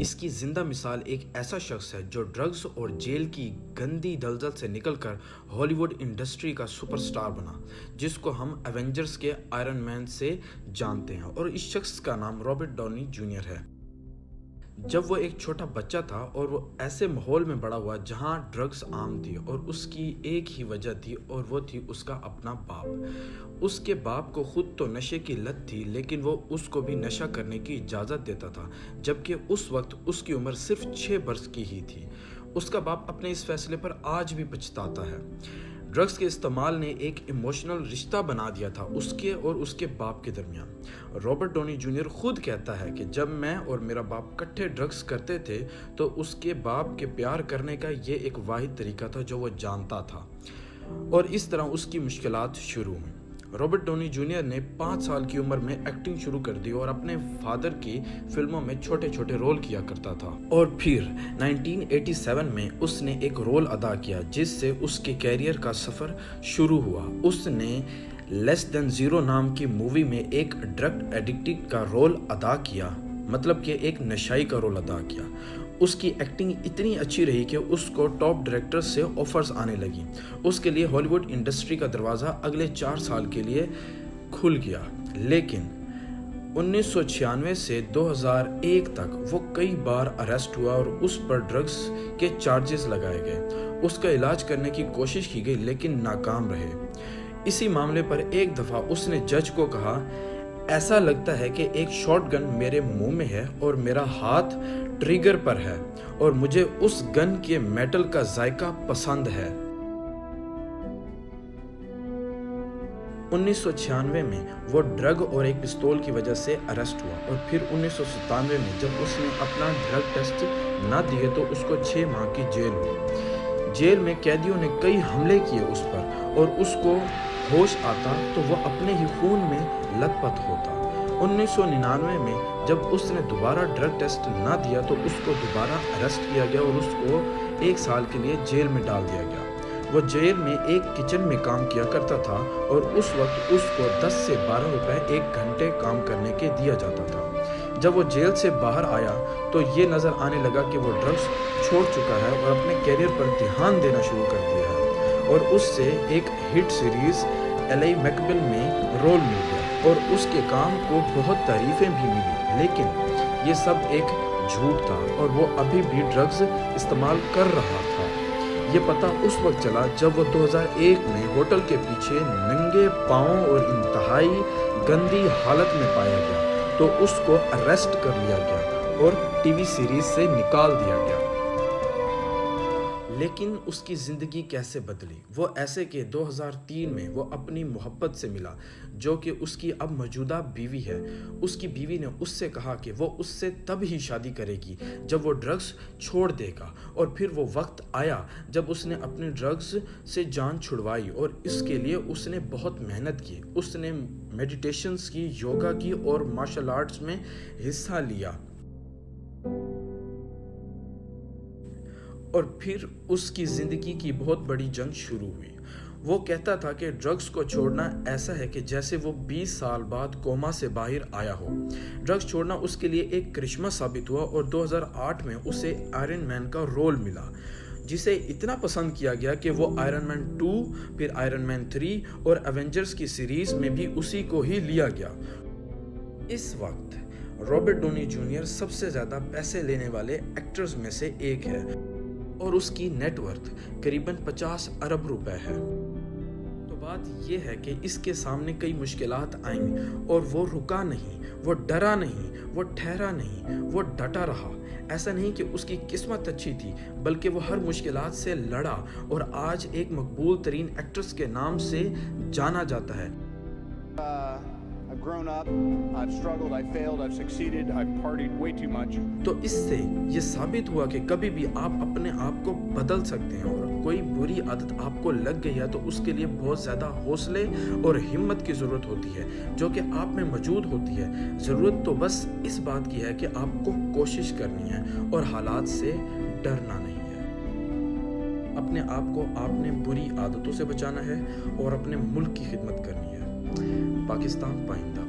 اس کی زندہ مثال ایک ایسا شخص ہے جو ڈرگز اور جیل کی گندی دلدل سے نکل کر ہالی ووڈ انڈسٹری کا سپر سٹار بنا، جس کو ہم ایونجرز کے آئرن مین سے جانتے ہیں، اور اس شخص کا نام رابرٹ ڈاؤنی جونیئر ہے۔ جب وہ ایک چھوٹا بچہ تھا اور وہ ایسے ماحول میں بڑا ہوا جہاں ڈرگز عام تھی، اور اس کی ایک ہی وجہ تھی اور وہ تھی اس کا اپنا باپ۔ اس کے باپ کو خود تو نشے کی لت تھی، لیکن وہ اس کو بھی نشہ کرنے کی اجازت دیتا تھا، جبکہ اس وقت اس کی عمر صرف 6 برس کی ہی تھی۔ اس کا باپ اپنے اس فیصلے پر آج بھی پچھتاتا ہے۔ ڈرگز کے استعمال نے ایک ایموشنل رشتہ بنا دیا تھا اس کے اور اس کے باپ کے درمیان۔ رابرٹ ڈاؤنی جونیئر خود کہتا ہے کہ جب میں اور میرا باپ کٹھے ڈرگز کرتے تھے تو اس کے باپ کے پیار کرنے کا یہ ایک واحد طریقہ تھا جو وہ جانتا تھا، اور اس طرح اس کی مشکلات شروع ہوئیں۔ رابرٹ ڈاؤنی جونیئر نے 5 سال کی عمر میں ایکٹنگ شروع کر دی اور اپنے فادر کی فلموں میں چھوٹے چھوٹے رول کیا کرتا تھا، اور پھر 1987 میں اس نے ایک رول ادا کیا جس سے اس کے کیریئر کا سفر شروع ہوا۔ اس نے لیس دین زیرو نام کی مووی میں ایک ڈرگ ایڈکٹ کا رول ادا کیا، مطلب کہ ایک نشائی کا رول ادا کیا۔ اس کی ایکٹنگ اتنی اچھی رہی کہ اس کو ٹاپ ڈائریکٹرز سے آفرز آنے لگیں۔ اس کے لیے ہالی ووڈ انڈسٹری کا دروازہ اگلے 4 سال کے لیے کھل گیا، لیکن 1996 سے 2001 تک وہ کئی بار اریسٹ ہوا اور اس پر ڈرگز کے چارجز لگائے گئے۔ اس کا علاج کرنے کی کوشش کی گئی لیکن ناکام رہے۔ اسی معاملے پر ایک دفعہ اس نے جج کو کہا، ایسا لگتا ہے کہ ایک شاٹ گن میرے منہ میں ہے اور میرا ہاتھ ٹریگر پر ہے، اور مجھے اس گن کے میٹل کا ذائقہ پسند ہے۔ 1996 میں وہ ڈرگ اور ایک پستول کی وجہ سے اریسٹ ہوا، اور پھر 1997 میں جب اس نے اپنا ڈرگ ٹیسٹ نہ دیے تو اس کو 6 ماہ کی جیل ہوئی۔ جیل میں قیدیوں نے کئی حملے کیے اس پر، اور اس کو ہوش آتا تو وہ اپنے ہی خون میں لت پت ہوتا۔ 1999 میں جب اس نے دوبارہ ڈرگ ٹیسٹ نہ دیا تو اس کو دوبارہ اریسٹ کیا گیا اور اس کو 1 سال کے لیے جیل میں ڈال دیا گیا۔ وہ جیل میں ایک کچن میں کام کیا کرتا تھا، اور اس وقت اس کو 10 سے 12 روپے 1 گھنٹے کام کرنے کے دیا جاتا تھا۔ جب وہ جیل سے باہر آیا تو یہ نظر آنے لگا کہ وہ ڈرگز چھوڑ چکا ہے اور اپنے کیریئر پر دھیان دینا شروع کر دیا ہے، اور اس سے ایک ہٹ سیریز ایلی میکبیل میں رول مل گیا اور اس کے کام کو بہت تعریفیں بھی ملی، لیکن یہ سب ایک جھوٹ تھا اور وہ ابھی بھی ڈرگز استعمال کر رہا تھا۔ یہ پتہ اس وقت چلا جب وہ 2001 میں ہوٹل کے پیچھے ننگے پاؤں اور انتہائی گندی حالت میں پایا گیا تو اس کو اریسٹ کر لیا گیا اور ٹی وی سیریز سے نکال دیا گیا۔ لیکن اس کی زندگی کیسے بدلی؟ وہ ایسے کہ 2003 میں وہ اپنی محبت سے ملا جو کہ اس کی اب موجودہ بیوی ہے۔ اس کی بیوی نے اس سے کہا کہ وہ اس سے تب ہی شادی کرے گی جب وہ ڈرگز چھوڑ دے گا، اور پھر وہ وقت آیا جب اس نے اپنی ڈرگز سے جان چھڑوائی، اور اس کے لیے اس نے بہت محنت کی۔ اس نے میڈیٹیشنز کی، یوگا کی اور مارشل آرٹس میں حصہ لیا، اور پھر اس کی زندگی کی بہت بڑی جنگ شروع ہوئی۔ وہ کہتا تھا کہ ڈرگز کو چھوڑنا ایسا ہے کہ جیسے وہ 20 سال بعد کوما سے باہر آیا ہو۔ ڈرگز چھوڑنا اس کے لیے ایک کرشمہ ثابت ہوا، اور 2008 میں اسے آئرن مین کا رول ملا، جسے اتنا پسند کیا گیا کہ وہ آئرن مین 2، پھر آئرن مین 3 اور ایونجرز کی سیریز میں بھی اسی کو ہی لیا گیا۔ اس وقت رابرٹ ڈاؤنی جونیئر سب سے زیادہ پیسے لینے والے ایکٹرز میں سے ایک ہے، اور اس کی نیٹ ورتھ قریباً 50 ارب روپے ہے۔ تو بات یہ ہے کہ اس کے سامنے کئی مشکلات آئیں، اور وہ رکا نہیں، وہ ڈرا نہیں، وہ ٹھہرا نہیں، وہ ڈٹا رہا۔ ایسا نہیں کہ اس کی قسمت اچھی تھی، بلکہ وہ ہر مشکلات سے لڑا اور آج ایک مقبول ترین ایکٹرز کے نام سے جانا جاتا ہے۔ Grown up, I've struggled, I've failed, I've succeeded, I've partied way too much. تو اس سے یہ ثابت ہوا کہ کبھی بھی آپ اپنے آپ کو بدل سکتے ہیں، اور کوئی بری عادت آپ کو لگ گئی ہے تو اس کے لیے بہت زیادہ حوصلے اور ہمت کی ضرورت ہوتی ہے جو کہ آپ میں موجود ہوتی ہے۔ ضرورت تو بس اس بات کی ہے کہ آپ کو کوشش کرنی ہے اور حالات سے ڈرنا نہیں ہے۔ اپنے آپ کو آپ نے بری عادتوں سے بچانا ہے اور اپنے ملک کی خدمت کرنی ہے۔ پاکستان پائندہ۔